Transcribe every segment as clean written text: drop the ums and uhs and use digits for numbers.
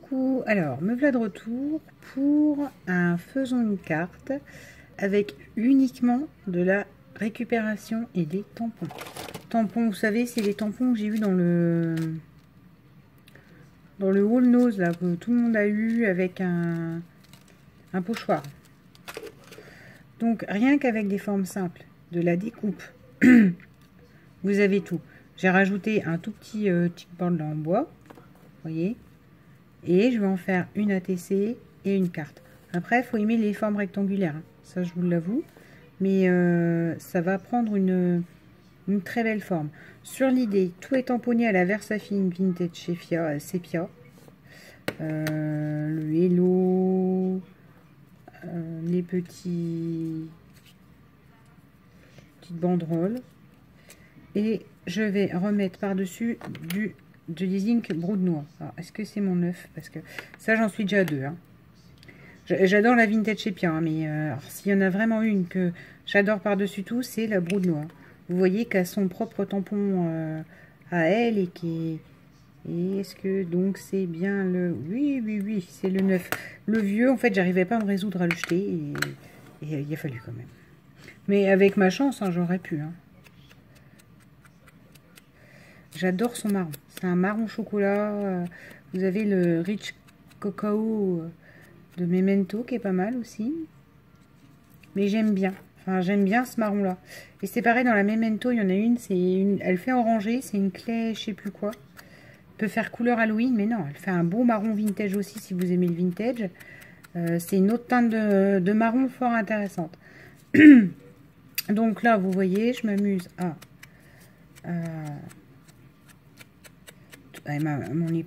Coucou, alors me voilà de retour pour un faisons une carte avec uniquement de la récupération et des tampons. Tampons, vous savez, c'est les tampons que j'ai eu dans le wall nose là, que tout le monde a eu avec un pochoir. Donc rien qu'avec des formes simples, de la découpe, vous avez tout. J'ai rajouté un tout petit chipboard en bois, vous voyez. Et je vais en faire une ATC et une carte. Après, il faut aimer les formes rectangulaires. Hein. Ça, je vous l'avoue. Mais ça va prendre une très belle forme. Sur l'idée, tout est tamponné à la Versafine Vintage Sepia. Le Hello. Les petites banderoles. Et je vais remettre par-dessus du zinc brou de noix. Est-ce que c'est mon neuf? Parce que ça, j'en suis déjà à deux. Hein. J'adore la vintage Sepia, hein, mais s'il y en a vraiment une que j'adore par-dessus tout, c'est la brou de noix. Vous voyez qu'elle a son propre tampon à elle et qui est... Et est-ce que donc c'est bien le... Oui, c'est le neuf. Le vieux, en fait, j'arrivais pas à me résoudre à le jeter et il a fallu quand même. Mais avec ma chance, hein, j'aurais pu. Hein. J'adore son marron. C'est un marron chocolat. Vous avez le Rich Cacao de Memento qui est pas mal aussi. Mais j'aime bien. Enfin, j'aime bien ce marron-là. Et c'est pareil dans la Memento, il y en a une. Elle fait orangé. C'est une clé, je sais plus quoi. Elle peut faire couleur Halloween, mais non. Elle fait un beau marron vintage aussi si vous aimez le vintage. C'est une autre teinte de marron fort intéressante. Donc là, vous voyez, je m'amuse à...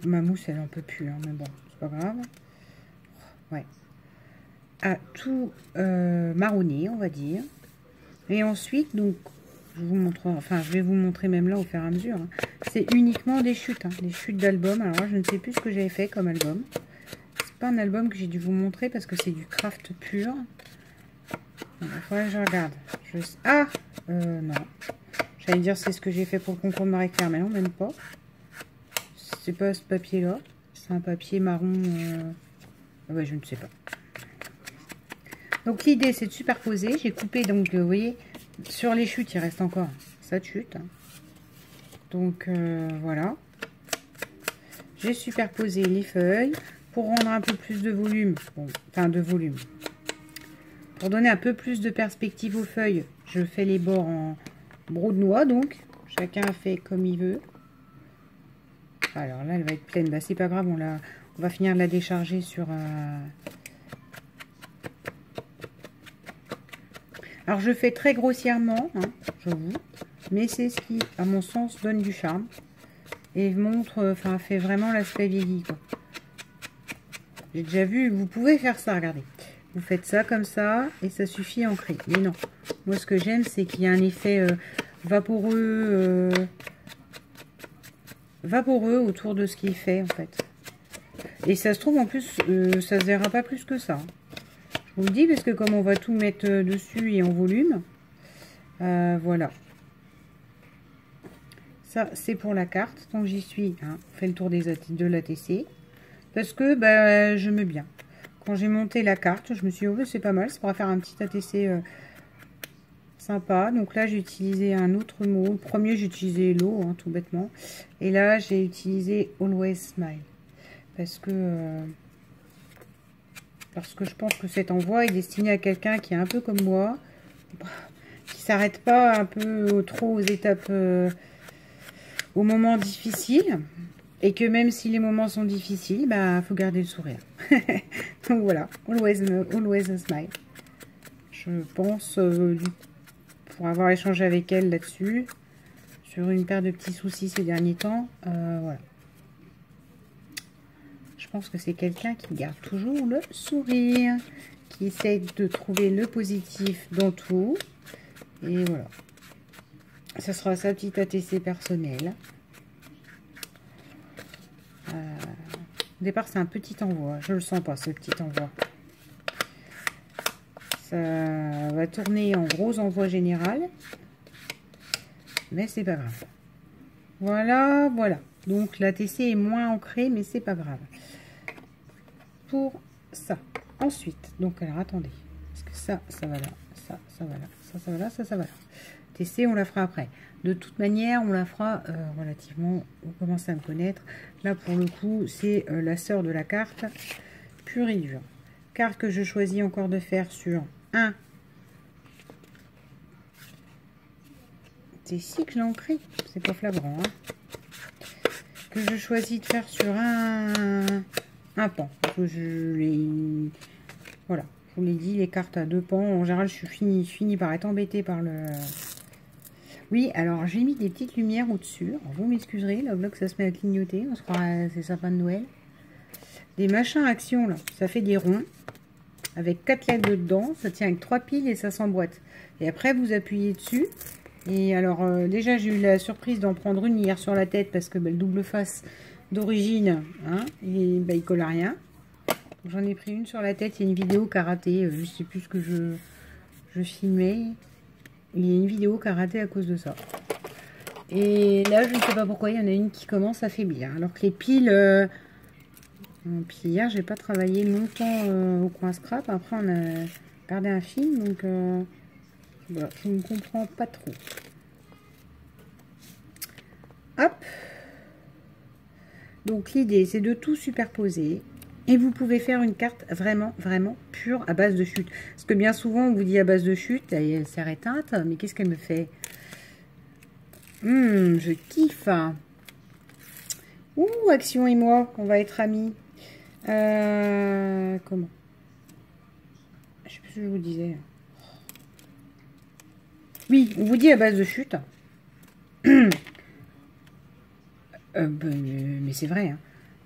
ma mousse, elle en peut plus, hein, mais bon, c'est pas grave. Ouais. À tout marronner, on va dire. Et ensuite, donc, je vous montre, enfin, je vais vous montrer même là au fur et à mesure. Hein. C'est uniquement des chutes, hein, des chutes d'album. Alors là, je ne sais plus ce que j'avais fait comme album. C'est pas un album que j'ai dû vous montrer parce que c'est du craft pur. Il faudrait que je regarde. Ah non. J'allais dire c'est ce que j'ai fait pour le concours de Marie-Claire, mais non, même pas. C'est pas ce papier là, c'est un papier marron. Ouais, je ne sais pas. Donc l'idée c'est de superposer. J'ai coupé donc, vous voyez, sur les chutes il reste encore ça de chute. Donc voilà. J'ai superposé les feuilles pour rendre un peu plus de volume. Bon, enfin de volume. Pour donner un peu plus de perspective aux feuilles, je fais les bords en brou de noix donc. Chacun fait comme il veut. Alors là, elle va être pleine. Bah, c'est pas grave, on va finir de la décharger sur... Alors, je fais très grossièrement, hein, j'avoue. Mais c'est ce qui, à mon sens, donne du charme. Et montre, enfin, fait vraiment l'aspect vieilli, quoi. J'ai déjà vu, vous pouvez faire ça, regardez. Vous faites ça comme ça, et ça suffit à ancrer. Mais non, moi, ce que j'aime, c'est qu'il y a un effet vaporeux... vaporeux autour de ce qu'il fait en fait. Et ça se trouve en plus ça se verra pas plus que ça. Je vous le dis parce que comme on va tout mettre dessus et en volume, voilà. Ça c'est pour la carte. Donc j'y suis. Hein, on fait le tour de l'ATC parce que bah, je me bien. Quand j'ai monté la carte, je me suis dit oh, c'est pas mal. Ça pourra faire un petit ATC sympa. Donc là j'ai utilisé un autre mot. Le premier j'ai utilisé Hello, hein, tout bêtement, et là j'ai utilisé Always Smile parce que je pense que cet envoi est destiné à quelqu'un qui est un peu comme moi, qui s'arrête pas un peu trop aux étapes aux moments difficiles, et que même si les moments sont difficiles, bah faut garder le sourire. Donc voilà, always smile. Je pense pour avoir échangé avec elle là-dessus, sur une paire de petits soucis ces derniers temps, voilà. Je pense que c'est quelqu'un qui garde toujours le sourire, qui essaye de trouver le positif dans tout, et voilà. Ça sera sa petite ATC personnelle. Au départ, c'est un petit envoi, je le sens pas, ce petit envoi. Ça va tourner en gros envoi général. Mais c'est pas grave. Voilà, voilà. Donc la TC est moins ancrée, mais c'est pas grave. pour ça. Ensuite, donc alors attendez, parce que ça va là, ça va là, ça va là, ça va là. TC, on la fera après. De toute manière, on la fera relativement, on commence à me connaître. Là, pour le coup, c'est la sœur de la carte, pure et dure. Carte que je choisis encore de faire sur un. C'est ici que je l'ai ancré, c'est pas flagrant. Hein. Que je choisis de faire sur un pan. Que voilà, je vous l'ai dit, les cartes à 2 pans. En général, je finis par être embêtée par le... Oui, alors j'ai mis des petites lumières au-dessus. Vous m'excuserez, là, que ça se met à clignoter. On se croirait c'est sapin de Noël. Des machins action, là. Ça fait des ronds. Avec 4 lettres dedans. Ça tient avec 3 piles et ça s'emboîte. Et après, vous appuyez dessus. Et alors, déjà, j'ai eu la surprise d'en prendre une hier sur la tête. Parce que le double face d'origine, hein, il colle à rien. J'en ai pris une sur la tête. Il y a une vidéo karaté. Je sais plus ce que je filmais. Il y a une vidéo qui a raté à cause de ça. Et là, je ne sais pas pourquoi, il y en a une qui commence à faiblir. Alors que les piles... puis hier, j'ai pas travaillé longtemps au coin scrap. Après, on a regardé un film. Donc, voilà, je ne comprends pas trop. Hop. Donc, l'idée, c'est de tout superposer. Et vous pouvez faire une carte vraiment, vraiment pure à base de chute. Parce que bien souvent, on vous dit à base de chute, elle s'est éteinte. Mais qu'est-ce qu'elle me fait? Je kiffe. Ouh, Action et moi, on va être amis. Comment? Je sais plus ce que je vous disais. Oui, on vous dit à base de chute. Mais c'est vrai, hein.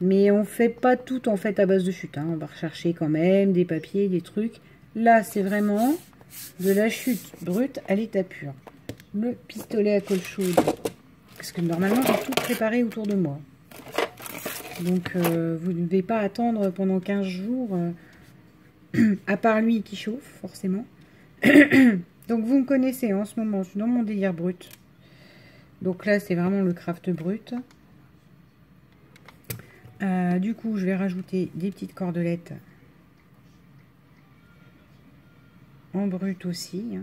Mais on fait pas tout en fait à base de chute. Hein. On va rechercher quand même des papiers, des trucs. Là, c'est vraiment de la chute brute à l'état pur. Le pistolet à colle chaude. Parce que normalement, j'ai tout préparé autour de moi. Donc, vous ne devez pas attendre pendant 15 jours. À part lui qui chauffe, forcément. Donc, vous me connaissez en ce moment. Je suis dans mon délire brut. Donc là, c'est vraiment le craft brut. Du coup, je vais rajouter des petites cordelettes en brut aussi.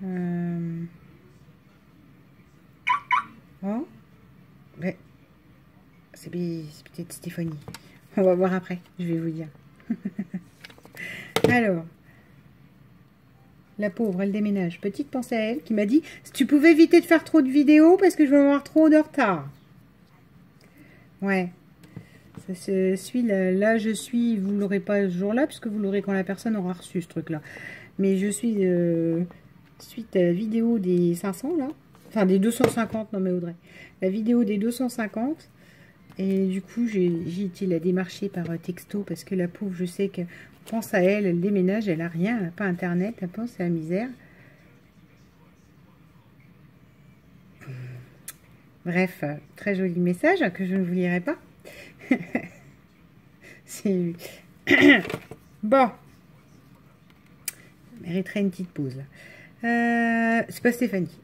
Hein. Oh, ouais. C'est peut-être Stéphanie. On va voir après, je vais vous dire. Alors, la pauvre, elle déménage. Petite pensée à elle qui m'a dit si tu pouvais éviter de faire trop de vidéos parce que je vais avoir trop de retard. Ouais. Là, je suis, vous ne l'aurez pas ce jour-là, puisque vous l'aurez quand la personne aura reçu ce truc-là. Mais je suis suite à la vidéo des 500, là. Enfin, des 250, non mais Audrey. La vidéo des 250. Et du coup, j'ai été la démarcher par texto, parce que la pauvre, je sais que pense à elle, elle déménage, elle n'a rien, elle n'a pas internet, elle pense à la misère. Bref, très joli message que je ne vous lirai pas. C'est bon. Je mériterait une petite pause. C'est pas Stéphanie.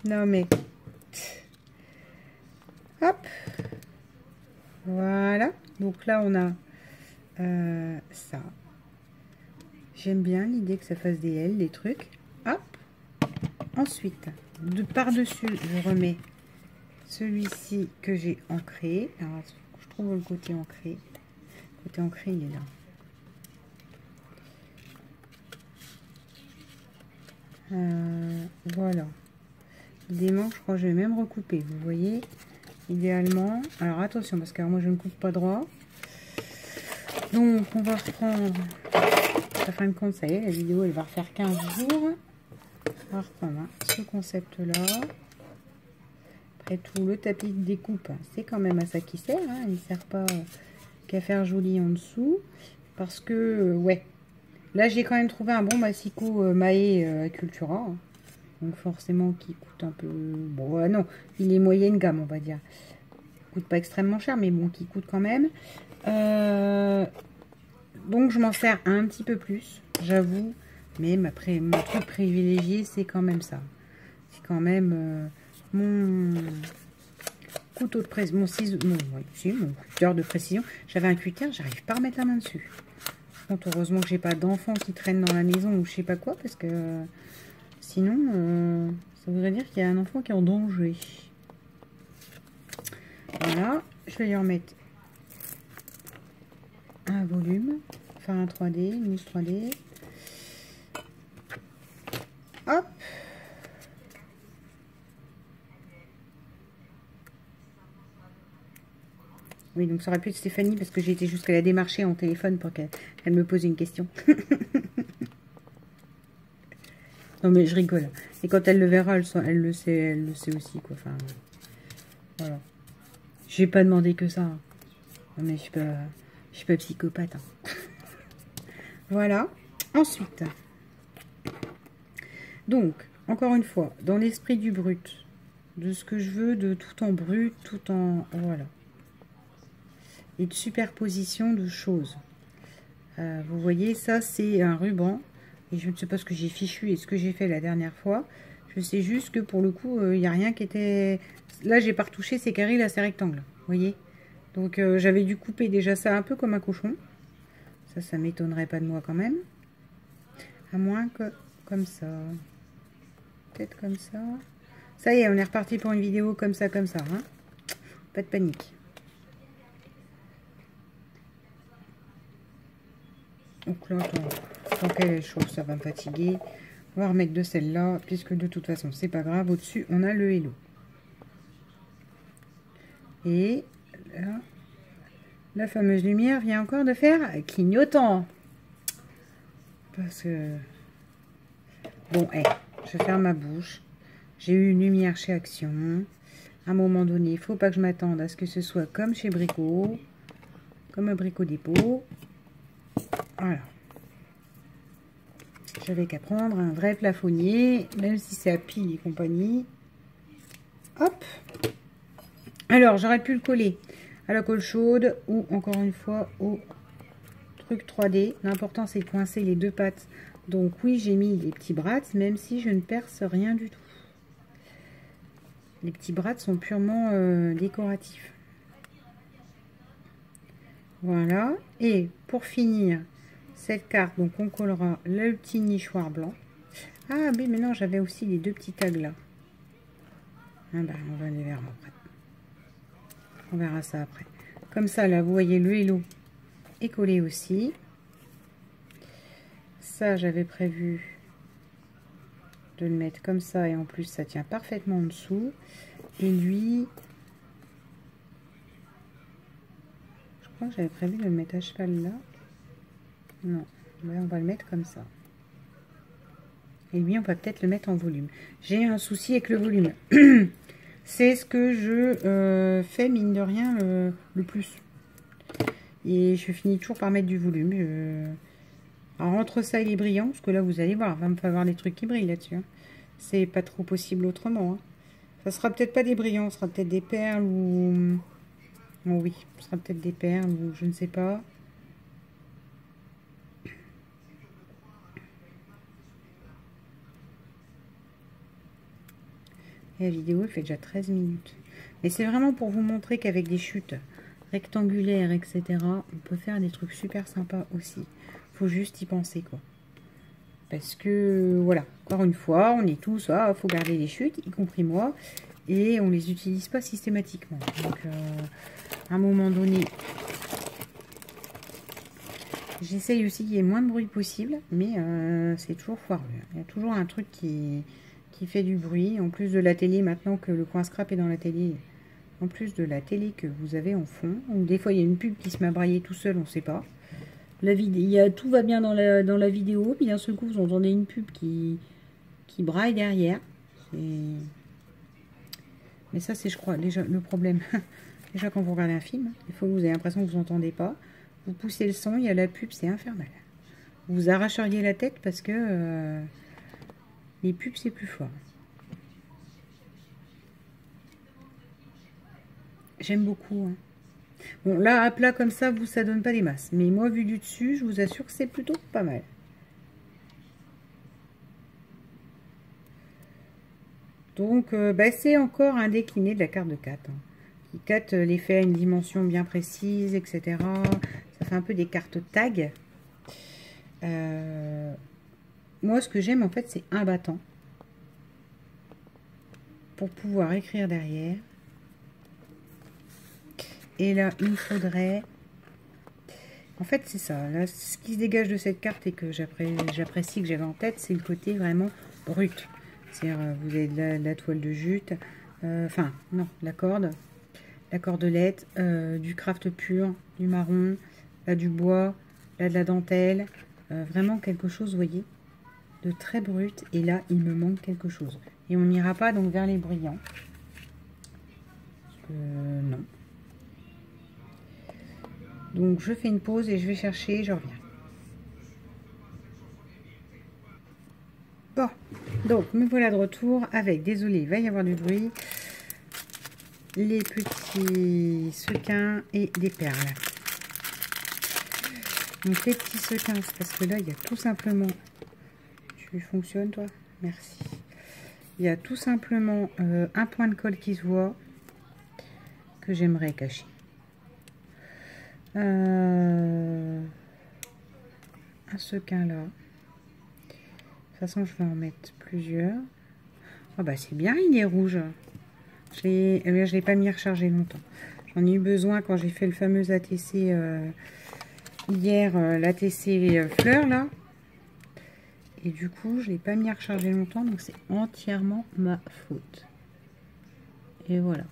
Non mais hop. Voilà. Donc là on a ça. J'aime bien l'idée que ça fasse des L, des trucs. Hop. Ensuite, par-dessus, je remets celui-ci que j'ai ancré. Alors, je trouve le côté ancré. Le côté ancré, il est là. Voilà. Des manches, je crois que je vais même recouper. Vous voyez, idéalement. Alors, attention, parce que moi, je ne coupe pas droit. Donc, on va reprendre. À fin de compte, ça y est, la vidéo, elle va refaire 15 jours. On va reprendre ce concept-là. Après tout, le tapis de découpe, c'est quand même à ça qui sert. Hein. Il ne sert pas qu'à faire joli en dessous. Parce que, ouais. Là, j'ai quand même trouvé un bon massicot Mahé à Cultura. Hein. Donc, forcément, qui coûte un peu... Bon, non, il est moyenne gamme, on va dire. Il coûte pas extrêmement cher, mais bon, qui coûte quand même. Donc, je m'en sers un petit peu plus, j'avoue. Mais après, mon truc privilégié, c'est quand même ça. C'est quand même... couteau de précision, mon ciseau, mon cutter de précision. J'avais un cutter, j'arrive pas à remettre la main dessus. Donc, heureusement que j'ai pas d'enfants qui traînent dans la maison ou je sais pas quoi, parce que sinon, ça voudrait dire qu'il y a un enfant qui est en danger. Voilà, je vais lui remettre un volume, enfin un 3D, une mousse 3D. Hop. Oui, donc ça aurait pu être Stéphanie parce que j'ai été jusqu'à la démarcher en téléphone pour qu'elle me pose une question. Non mais je rigole. Et quand elle le verra, elle le sait aussi quoi. Enfin, voilà. J'ai pas demandé que ça. Non mais je suis pas psychopathe. Hein. Voilà. Ensuite, donc encore une fois, dans l'esprit du brut, de ce que je veux, de tout en brut, tout en voilà. Et de superposition de choses. Vous voyez, ça c'est un ruban. Et je ne sais pas ce que j'ai fichu et ce que j'ai fait la dernière fois. Je sais juste que pour le coup, il n'y a rien qui était... Là, j'ai pas retouché, c'est carré, là, c'est rectangle. Vous voyez? Donc, j'avais dû couper déjà ça un peu comme un cochon. Ça m'étonnerait pas de moi quand même. À moins que... Comme ça. Peut-être comme ça. Ça y est, on est reparti pour une vidéo comme ça, comme ça. Hein, pas de panique. Donc là, tant qu'elle est chaude, ça va me fatiguer. On va remettre de celle-là, puisque de toute façon, c'est pas grave. Au-dessus, on a le hello. Et là, la fameuse lumière vient encore de faire clignotant. Parce que... Bon, je ferme ma bouche. J'ai eu une lumière chez Action. À un moment donné, il ne faut pas que je m'attende à ce que ce soit comme chez Brico. Comme un Brico Dépôt. Voilà. J'avais qu'à prendre un vrai plafonnier, même si c'est à pile et compagnie. Hop. Alors, j'aurais pu le coller à la colle chaude ou encore une fois au truc 3D. L'important, c'est de coincer les deux pattes. Donc oui, j'ai mis les petits brads, même si je ne perce rien du tout. Les petits brads sont purement décoratifs. Voilà. Et pour finir cette carte, donc on collera le petit nichoir blanc. Ah oui, mais non, j'avais aussi les deux petits tags là. Ah ben, on va les voir après. On verra ça après. Comme ça, là, vous voyez, le hello est collé aussi. Ça, j'avais prévu de le mettre comme ça. Et en plus, ça tient parfaitement en dessous. Et lui, je crois que j'avais prévu de le mettre à cheval là. Non, là, on va le mettre comme ça. Et lui, on va peut-être le mettre en volume. J'ai un souci avec le volume. C'est ce que je fais, mine de rien, le plus. Et je finis toujours par mettre du volume. Alors, entre ça et les brillants, parce que là, vous allez voir, il va me falloir des trucs qui brillent là-dessus. Hein. C'est pas trop possible autrement. Hein. Ça sera peut-être pas des brillants, ce sera peut-être des perles ou... Oh oui, ce sera peut-être des perles ou je ne sais pas. Et la vidéo, elle fait déjà 13 minutes. Mais c'est vraiment pour vous montrer qu'avec des chutes rectangulaires, etc., on peut faire des trucs super sympas aussi. Faut juste y penser, quoi. Parce que, voilà, encore une fois, on est tous, faut garder les chutes, y compris moi, et on les utilise pas systématiquement. Donc, à un moment donné, j'essaye aussi qu'il y ait moins de bruit possible, mais c'est toujours foireux. Il y a toujours un truc qui fait du bruit, en plus de la télé, maintenant que le coin scrap est dans la télé, en plus de la télé que vous avez en fond, ou des fois il y a une pub qui se met à brailler tout seul, on ne sait pas. Tout va bien dans la vidéo, puis d'un seul coup vous entendez une pub qui braille derrière. Mais ça c'est, je crois, déjà le problème. Déjà quand vous regardez un film, il faut que vous ayez l'impression que vous n'entendez pas. Vous poussez le son, il y a la pub, c'est infernal. Vous arracheriez la tête parce que les pubs c'est plus fort. J'aime beaucoup. Hein. Bon, là, à plat comme ça, vous, ça donne pas des masses. Mais moi, vu du dessus, je vous assure que c'est plutôt pas mal. Donc, c'est encore un décliné de la carte de 4. Hein, qui cut l'effet à une dimension bien précise, etc. Ça fait un peu des cartes tag. Moi, ce que j'aime, en fait, c'est un battant. Pour pouvoir écrire derrière. Et là, il me faudrait... En fait, c'est ça. Là, ce qui se dégage de cette carte et que j'apprécie, que j'avais en tête, c'est le côté vraiment brut. C'est-à-dire, vous avez de la toile de jute, enfin, non, la cordelette, du craft pur, du marron, là, du bois, là, de la dentelle. Vraiment quelque chose, vous voyez, de très brut. Et là, il me manque quelque chose. Et on n'ira pas donc vers les brillants. Non. Donc je fais une pause et je vais chercher, je reviens. Bon, donc me voilà de retour avec, désolé, il va y avoir du bruit, les petits sequins et des perles. Donc les petits sequins, c'est parce que là il y a tout simplement, tu fonctionnes toi? Merci. Il y a tout simplement un point de colle qui se voit, que j'aimerais cacher. Un sequin là. De toute façon, je vais en mettre plusieurs. Ah bah c'est bien, il est rouge. Je l'ai pas mis à recharger longtemps. J'en ai eu besoin quand j'ai fait le fameux ATC hier, l'ATC fleurs là. Et du coup, je l'ai pas mis à recharger longtemps, donc c'est entièrement ma faute. Et voilà.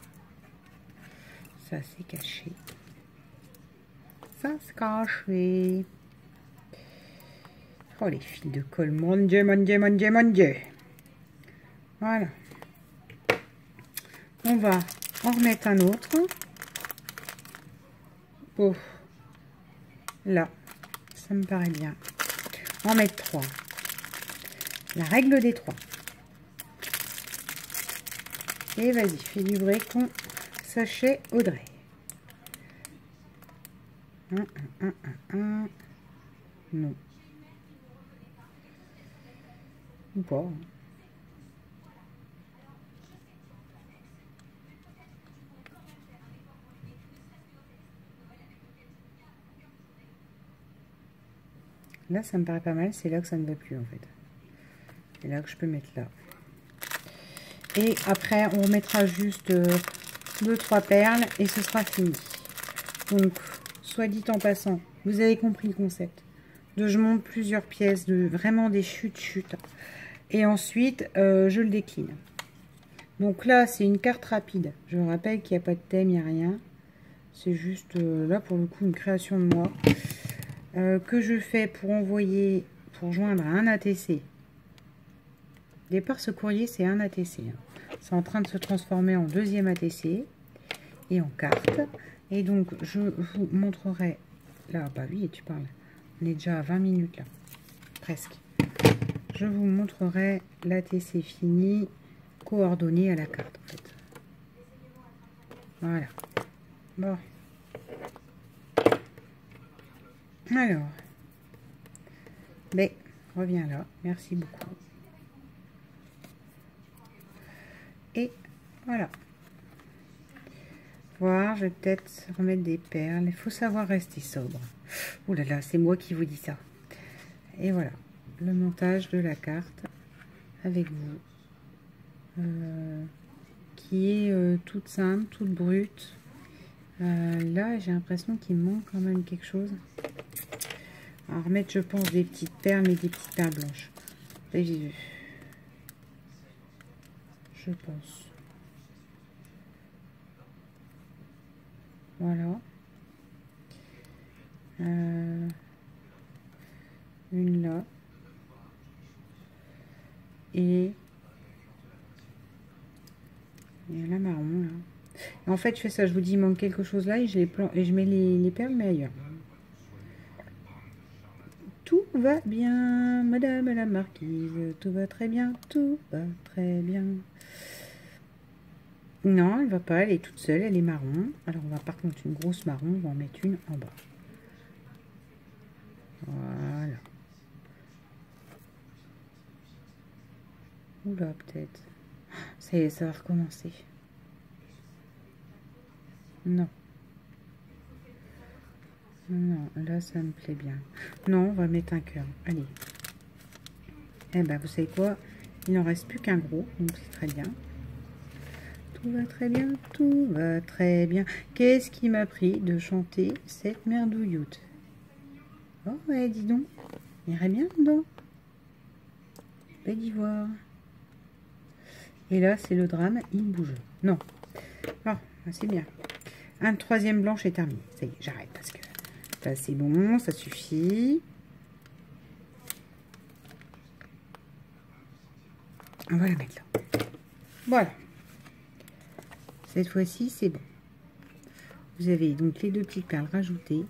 Ça c'est caché. Ça c'est caché. Oh les fils de colle, mon Dieu, mon Dieu, mon Dieu, mon Dieu. Voilà. On va en remettre un autre. Oh. Là, ça me paraît bien. En mettre 3. La règle des 3. Et vas-y, fais vibrer ton sachet Audrey. 1, 1, 1, 1, 1. Non. Ou pas. Là, ça me paraît pas mal. C'est là que ça ne va plus, en fait. C'est là que je peux mettre là. Et après, on remettra juste 2-3 perles et ce sera fini. Donc, soit dit en passant, vous avez compris le concept. Je monte plusieurs pièces, vraiment des chutes. Et ensuite, je le décline. Donc là, c'est une carte rapide. Je rappelle qu'il n'y a pas de thème, il n'y a rien. C'est juste, là, pour le coup, une création de moi. Que je fais pour envoyer, pour joindre un ATC. Au départ, ce courrier, c'est un ATC. C'est en train de se transformer en deuxième ATC et en carte. Et donc, je vous montrerai... Là, bah oui, tu parles. On est déjà à 20 minutes, là. Presque. Je vous montrerai l'ATC fini, coordonné à la carte, en fait. Voilà. Bon. Alors. Mais, reviens là. Merci beaucoup. Et voilà. Voir, je vais peut-être remettre des perles. Il faut savoir rester sobre. Ouh là là, c'est moi qui vous dis ça. Et voilà, le montage de la carte avec vous. Qui est toute simple, toute brute. Là, j'ai l'impression qu'il me manque quand même quelque chose. À remettre, je pense, des petites perles, mais des petites perles blanches. Je pense. Voilà. Une là. Et la marron là. Et en fait, je fais ça, je vous dis, il manque quelque chose là et je mets les perles, mais ailleurs. Tout va bien, madame la marquise. Tout va très bien, tout va très bien. Non, elle va pas, elle est toute seule, elle est marron. Alors, on va par contre une grosse marron, on va en mettre une en bas. Voilà. Oula, peut-être. Ça y est, ça va recommencer. Non. Non, là, ça me plaît bien. Non, on va mettre un cœur. Allez. Eh ben, vous savez quoi? Il n'en reste plus qu'un gros, donc c'est très bien. Tout va très bien, tout va très bien. Qu'est-ce qui m'a pris de chanter cette merdouilloute? Oh, ouais, dis donc. Il irait bien dedans. Belle d'ivoire. Et là, c'est le drame, il bouge. Non. Oh, c'est bien. Un troisième blanche est terminé. Ça y est, j'arrête parce que là, c'est bon, ça suffit. On va la mettre là. Voilà. Cette fois-ci, c'est bon. Vous avez donc les deux petites perles rajoutées.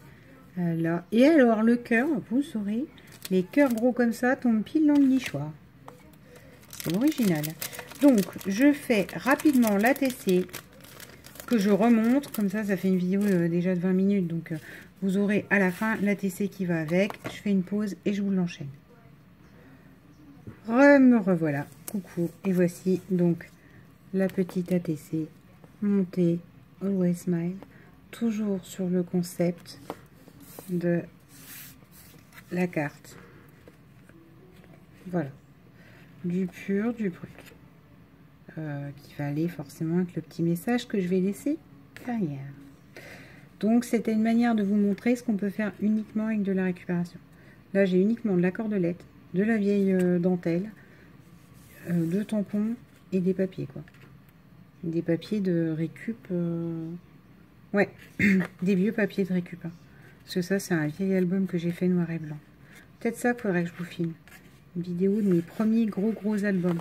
Là. Et alors, le cœur, vous saurez, les cœurs gros comme ça tombent pile dans le nichoir. C'est original. Donc, je fais rapidement l'ATC que je remonte. Comme ça fait une vidéo déjà de 20 minutes. Donc, vous aurez à la fin l'ATC qui va avec. Je fais une pause et je vous l'enchaîne. Me revoilà. Coucou. Et voici donc la petite ATC montée Always Smile. Toujours sur le concept de la carte. Voilà. Du pur, du brut. Qui va aller forcément avec le petit message que je vais laisser derrière. Donc, c'était une manière de vous montrer ce qu'on peut faire uniquement avec de la récupération. Là, j'ai uniquement de la cordelette, de la vieille dentelle, de tampons et des papiers, quoi. Des papiers de récup. Ouais, des vieux papiers de récup. Hein. Parce que ça, c'est un vieil album que j'ai fait noir et blanc. Peut-être ça, faudrait que je vous filme. Une vidéo de mes premiers gros albums.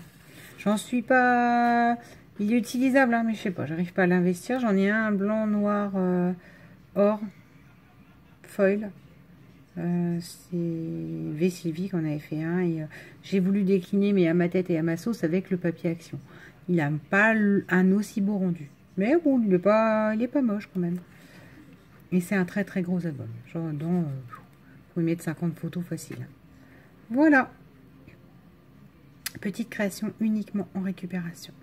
J'en suis pas... Il est utilisable, hein, mais je sais pas, j'arrive pas à l'investir. J'en ai un blanc, noir, or, foil. C'est V. Sylvie qu'on avait fait un. Et j'ai voulu décliner, mais à ma tête et à ma sauce, avec le papier action. Il n'a pas un aussi beau rendu. Mais bon, il est pas moche quand même. Et c'est un très gros album. Genre, dans... vous pouvez mettre 50 photos facile. Voilà. Petite création uniquement en récupération.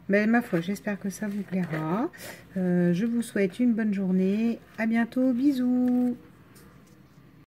Mais ma foi, j'espère que ça vous plaira. Je vous souhaite une bonne journée. À bientôt. Bisous.